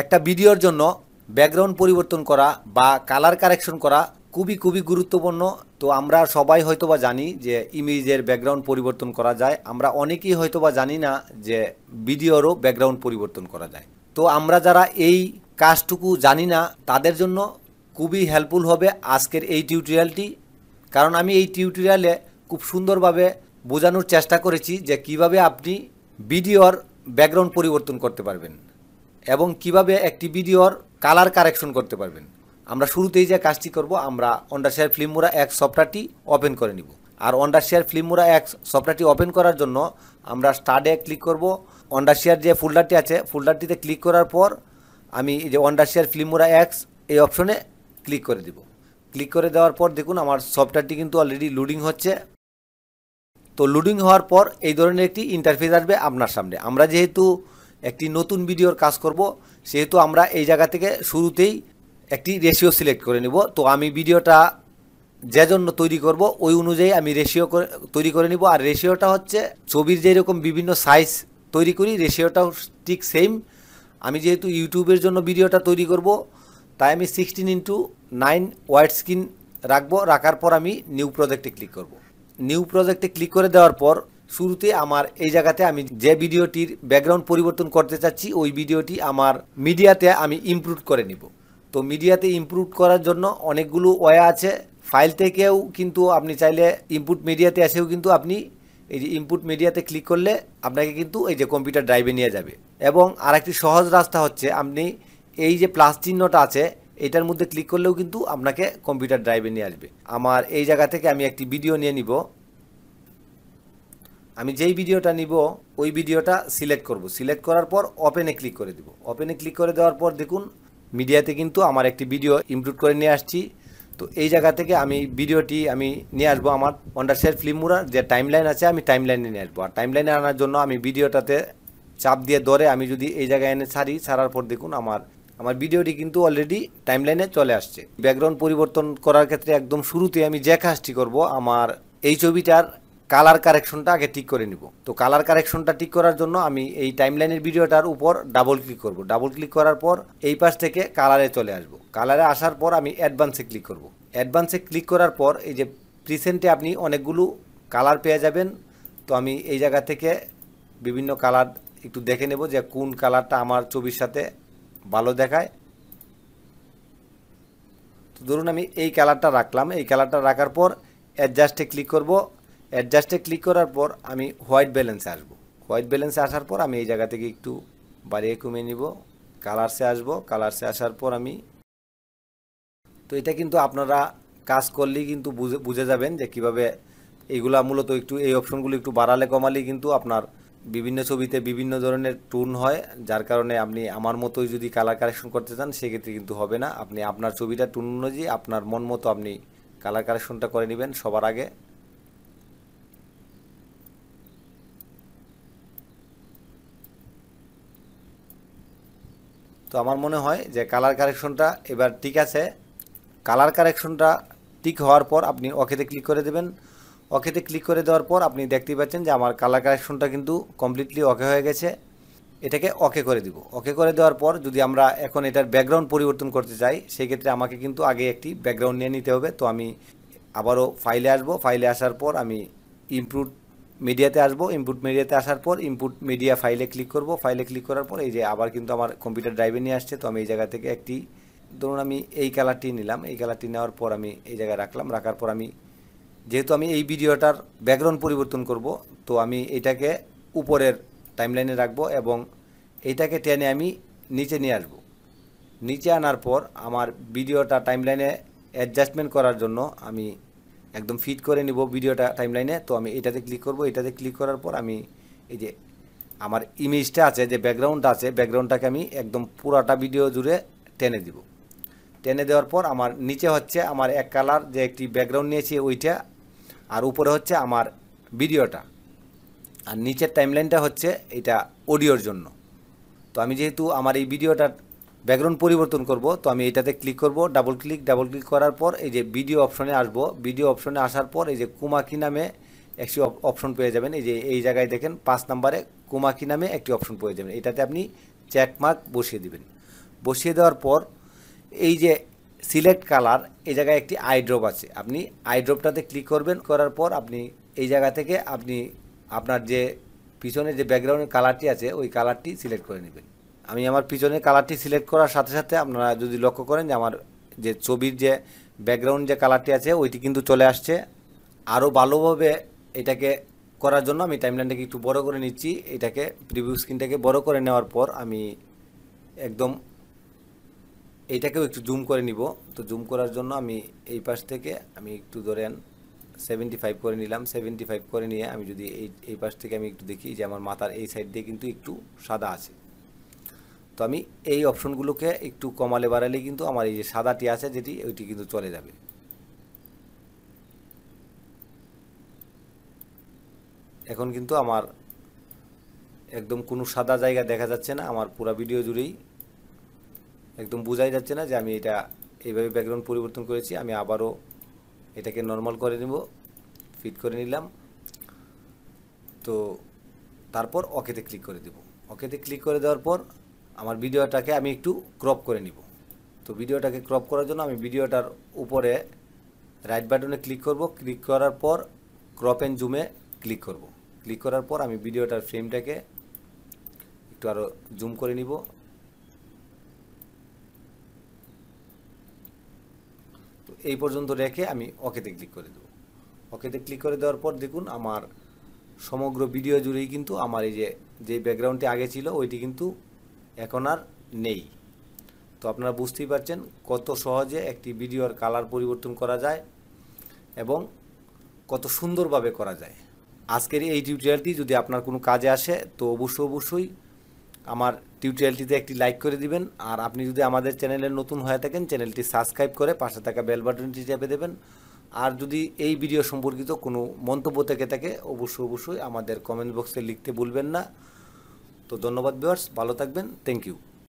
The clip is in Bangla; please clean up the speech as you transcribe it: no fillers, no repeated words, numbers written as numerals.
একটা ভিডিওর জন্য ব্যাকগ্রাউন্ড পরিবর্তন করা বা কালার কারেকশন করা খুবই গুরুত্বপূর্ণ। তো আমরা সবাই হয়তোবা জানি যে ইমেজের ব্যাকগ্রাউন্ড পরিবর্তন করা যায়, আমরা অনেকেই হয়তোবা জানি না যে ভিডিওরও ব্যাকগ্রাউন্ড পরিবর্তন করা যায়। তো আমরা যারা এই কাজটুকু জানি না তাদের জন্য খুবই হেল্পফুল হবে আজকের এই টিউটোরিয়ালটি, কারণ আমি এই টিউটোরিয়ালে খুব সুন্দরভাবে বোঝানোর চেষ্টা করেছি যে কিভাবে আপনি ভিডিওর ব্যাকগ্রাউন্ড পরিবর্তন করতে পারবেন এবং কিভাবে একটি ভিডিওর কালার কারেকশন করতে পারবেন। আমরা শুরুতেই যে কাজটি করব, আমরা ওন্ডারশেয়ার ফিল্মোরা X সফটওয়্যারটি ওপেন করে নিব। আর ওন্ডারশেয়ার ফিল্মোরা X সফটওয়্যারটি ওপেন করার জন্য আমরা স্টার্টে ক্লিক করব। ওন্ডারশেয়ার যে ফোল্ডারটি আছে ফোল্ডারটিতে ক্লিক করার পর আমি এই যে ওন্ডারশেয়ার ফিল্মোরা X এই অপশনে ক্লিক করে দিব। ক্লিক করে দেওয়ার পর দেখুন আমার সফটওয়্যারটি কিন্তু অলরেডি লোডিং হচ্ছে। তো লোডিং হওয়ার পর এই ধরনের একটি ইন্টারফেস আসবে আপনার সামনে। আমরা যেহেতু একটি নতুন ভিডিওর কাজ করব সেহেতু আমরা এই জায়গা থেকে শুরুতেই একটি রেশিও সিলেক্ট করে নিব। তো আমি ভিডিওটা যে জন্য তৈরি করব ওই অনুযায়ী আমি রেশিও তৈরি করে নিব। আর রেশিওটা হচ্ছে ছবির যেরকম বিভিন্ন সাইজ তৈরি করি রেশিওটাও ঠিক সেম। আমি যেহেতু ইউটিউবের জন্য ভিডিওটা তৈরি করব তাই আমি 16:9 ওয়াইড স্ক্রিন রাখবো। রাখার পর আমি নিউ প্রজেক্টে ক্লিক করব। নিউ প্রজেক্টে ক্লিক করে দেওয়ার পর শুরুতে আমার এই জায়গাতে আমি যে ভিডিওটির ব্যাকগ্রাউন্ড পরিবর্তন করতে চাচ্ছি ওই ভিডিওটি আমার মিডিয়াতে আমি ইমপ্রুভ করে নিব। তো মিডিয়াতে ইমপ্রুভ করার জন্য অনেকগুলো ওয়ে আছে। ফাইল থেকেও কিন্তু আপনি চাইলে ইনপুট মিডিয়াতে এসেও কিন্তু আপনি এই যে ইনপুট মিডিয়াতে ক্লিক করলে আপনাকে কিন্তু এই যে কম্পিউটার ড্রাইভে নিয়ে যাবে। এবং আরেকটি সহজ রাস্তা হচ্ছে আপনি এই যে প্লাস চিহ্নটা আছে এটার মধ্যে ক্লিক করলেও কিন্তু আপনাকে কম্পিউটার ড্রাইভে নিয়ে আসবে। আমার এই জায়গা থেকে আমি একটি ভিডিও নিয়ে নিব। আমি যেই ভিডিওটা নিব ওই ভিডিওটা সিলেক্ট করব। সিলেক্ট করার পর ওপেনে ক্লিক করে দেব। ওপেনে ক্লিক করে দেওয়ার পর দেখুন মিডিয়াতে কিন্তু আমার একটি ভিডিও ইমপ্রুভ করে নিয়ে আসছি। তো এই জায়গা থেকে আমি ভিডিওটি আমি নিয়ে আসবো আমার ওন্ডারশেয়ার ফিল্মোরার যে টাইমলাইন আছে আমি টাইমলাইনে নিয়ে আসবো। আর টাইমলাইনে আনার জন্য আমি ভিডিওটাতে চাপ দিয়ে ধরে আমি যদি এই জায়গায় এনে ছাড়ার পর দেখুন আমার ভিডিওটি কিন্তু অলরেডি টাইমলাইনে চলে আসছে। ব্যাকগ্রাউন্ড পরিবর্তন করার ক্ষেত্রে একদম শুরুতে আমি যে কাজটি করব, আমার এই ছবিটার কালার কারেকশনটা আগে ঠিক করে নিব। তো কালার কারেকশনটা ঠিক করার জন্য আমি এই টাইমলাইনের ভিডিওটার উপর ডাবল ক্লিক করব। ডাবল ক্লিক করার পর এই পাশ থেকে কালারে চলে আসব। কালারে আসার পর আমি অ্যাডভান্সে ক্লিক করব। অ্যাডভান্সে ক্লিক করার পর এই যে প্রিসেন্টে আপনি অনেকগুলো কালার পেয়ে যাবেন। তো আমি এই জায়গা থেকে বিভিন্ন কালার একটু দেখে নেব যে কোন কালারটা আমার ছবির সাথে ভালো দেখায়। তো ধরুন আমি এই কালারটা রাখলাম। এই কালারটা রাখার পর অ্যাডজাস্টে ক্লিক করব। অ্যাডজাস্টে ক্লিক করার পর আমি হোয়াইট ব্যালেন্সে আসব। হোয়াইট ব্যালেন্সে আসার পর আমি এই জায়গা থেকে একটু বাড়িয়ে কমিয়ে নিব। কালারসে আসব। কালারসে আসার পর আমি তো এটা কিন্তু আপনারা কাজ করলেই কিন্তু বুঝে যাবেন যে কিভাবে এইগুলা মূলত একটু এই অপশনগুলো একটু বাড়ালে কমালেই কিন্তু আপনার বিভিন্ন ছবিতে বিভিন্ন ধরনের টোন হয়, যার কারণে আপনি আমার মতোই যদি কালার কারেকশন করতে চান সেক্ষেত্রে কিন্তু হবে না। আপনি আপনার ছবিটা টোন অনুযায়ী আপনার মন মতো আপনি কালার কারেকশনটা করে নেবেন সবার আগে। তো আমার মনে হয় যে কালার কারেকশনটা এবার ঠিক আছে। কালার কারেকশনটা ঠিক হওয়ার পর আপনি ওকেতে ক্লিক করে দেবেন। ওকেতে ক্লিক করে দেওয়ার পর আপনি দেখতেই পাচ্ছেন যে আমার কালার কারেকশনটা কিন্তু কমপ্লিটলি ওকে হয়ে গেছে। এটাকে ওকে করে দিব। ওকে করে দেওয়ার পর যদি আমরা এখন এটার ব্যাকগ্রাউন্ড পরিবর্তন করতে চাই সেই ক্ষেত্রে আমাকে কিন্তু আগে একটি ব্যাকগ্রাউন্ড নিয়ে নিতে হবে। তো আমি আবারও ফাইলে আসব। ফাইলে আসার পর আমি ইনপুট মিডিয়াতে আসব। ইনপুট মিডিয়াতে আসার পর ইনপুট মিডিয়া ফাইলে ক্লিক করব। ফাইলে ক্লিক করার পর এই যে আবার কিন্তু আমার কম্পিউটার ড্রাইভে নিয়ে আসছে। তো আমি এই জায়গা থেকে একটি ধরুন আমি এই কালারটি নিলাম। এই কালারটি নেওয়ার পর আমি এই জায়গায় রাখলাম। রাখার পর আমি যেহেতু আমি এই ভিডিওটার ব্যাকগ্রাউন্ড পরিবর্তন করব তো আমি এটাকে উপরের টাইমলাইনে রাখবো এবং এইটাকে টেনে আমি নিচে নিয়ে আসব। নিচে আনার পর আমার ভিডিওটা টাইমলাইনে অ্যাডজাস্টমেন্ট করার জন্য আমি একদম ফিট করে নিব ভিডিওটা টাইমলাইনে। তো আমি এটাতে ক্লিক করব। এটাতে ক্লিক করার পর আমি এই যে আমার ইমেজটা আছে যে ব্যাকগ্রাউন্ডটা আছে ব্যাকগ্রাউন্ডটাকে আমি একদম পুরাটা ভিডিও জুড়ে টেনে দিব। টেনে দেওয়ার পর আমার নিচে হচ্ছে আমার এক কালার যে একটি ব্যাকগ্রাউন্ড নিয়েছি ওইটা, আর উপরে হচ্ছে আমার ভিডিওটা, আর নিচের টাইমলাইনটা হচ্ছে এটা অডিওর জন্য। তো আমি যেহেতু আমার এই ভিডিওটার ব্যাকগ্রাউন্ড পরিবর্তন করব তো আমি এটাতে ক্লিক করব। ডাবল ক্লিক করার পর এই যে ভিডিও অপশনে আসব। ভিডিও অপশনে আসার পর এই যে কুমাকি নামে একটি অপশন পেয়ে যাবেন। এই যে এই জায়গায় দেখেন 5 নম্বরে কুমাকি নামে একটি অপশন পেয়ে যাবেন। এটাতে আপনি চেক মার্ক বসিয়ে দিবেন। বসিয়ে দেওয়ার পর এই যে সিলেক্ট কালার, এই জায়গায় একটি আই ড্রপ আছে, আপনি আই ড্রপটাতে ক্লিক করবেন। করার পর আপনি এই জায়গা থেকে আপনি আপনার যে পিছনে যে ব্যাকগ্রাউন্ডের কালারটি আছে ওই কালারটি সিলেক্ট করে নেবেন। আমি আমার পিছনের কালারটি সিলেক্ট করার সাথে সাথে আপনারা যদি লক্ষ্য করেন যে আমার যে ছবির যে ব্যাকগ্রাউন্ড যে কালারটি আছে ওইটি কিন্তু চলে আসছে। আরও ভালোভাবে এটাকে করার জন্য আমি টাইমলাইনটাকে একটু বড় করে নিচ্ছি। এটাকে প্রিভিউ স্ক্রিনটাকে বড় করে নেওয়ার পর আমি একদম এইটাকেও একটু জুম করে নিব। তো জুম করার জন্য আমি এই পাশ থেকে আমি একটু ধরেন 75 করে নিলাম। 75 করে নিয়ে আমি যদি এই পাশ থেকে আমি একটু দেখি যে আমার মাথার এই সাইড দিয়ে কিন্তু একটু সাদা আছে। তো আমি এই অপশনগুলোকে একটু কমালে বাড়ালে কিন্তু আমার এই যে সাদাটি আছে যেটি ওইটি কিন্তু চলে যাবে। এখন কিন্তু আমার একদম কোনো সাদা জায়গা দেখা যাচ্ছে না, আমার পুরো ভিডিও জুড়েই একদম বোঝাই যাচ্ছে না যে আমি এটা এইভাবে ব্যাকগ্রাউন্ড পরিবর্তন করেছি। আমি আবারও এটাকে নর্মাল করে নেব, ফিট করে নিলাম। তো তারপর ওকেতে ক্লিক করে দেব। ওকেতে ক্লিক করে দেওয়ার পর আমার ভিডিওটাকে আমি একটু ক্রপ করে নিব। তো ভিডিওটাকে ক্রপ করার জন্য আমি ভিডিওটার উপরে রাইট বাটনে ক্লিক করব। ক্লিক করার পর ক্রপ অ্যান্ড জুমে ক্লিক করব। ক্লিক করার পর আমি ভিডিওটার ফ্রেমটাকে একটু আরও জুম করে নিব। তো এই পর্যন্ত রেখে আমি ওকেতে ক্লিক করে দেব। ওকেতে ক্লিক করে দেওয়ার পর দেখুন আমার সমগ্র ভিডিও জুড়েই কিন্তু আমার এই যে ব্যাকগ্রাউন্ডটি আগে ছিল ওইটি কিন্তু এখন আর নেই। তো আপনারা বুঝতেই পারছেন কত সহজে একটি ভিডিওর কালার পরিবর্তন করা যায় এবং কত সুন্দরভাবে করা যায়। আজকের এই টিউটোরিয়ালটি যদি আপনার কোনো কাজে আসে তো অবশ্যই আমার টিউটোরিয়ালটিতে একটি লাইক করে দিবেন। আর আপনি যদি আমাদের চ্যানেলে নতুন হয়ে থাকেন চ্যানেলটি সাবস্ক্রাইব করে পাশে থাকা বেল বাটনটি চেপে দেবেন। আর যদি এই ভিডিও সম্পর্কিত কোনো মন্তব্য থেকে থাকে অবশ্যই আমাদের কমেন্ট বক্সে লিখতে ভুলবেন না। তো ধন্যবাদ ভিউয়ার্স, ভালো থাকবেন, থ্যাংক ইউ।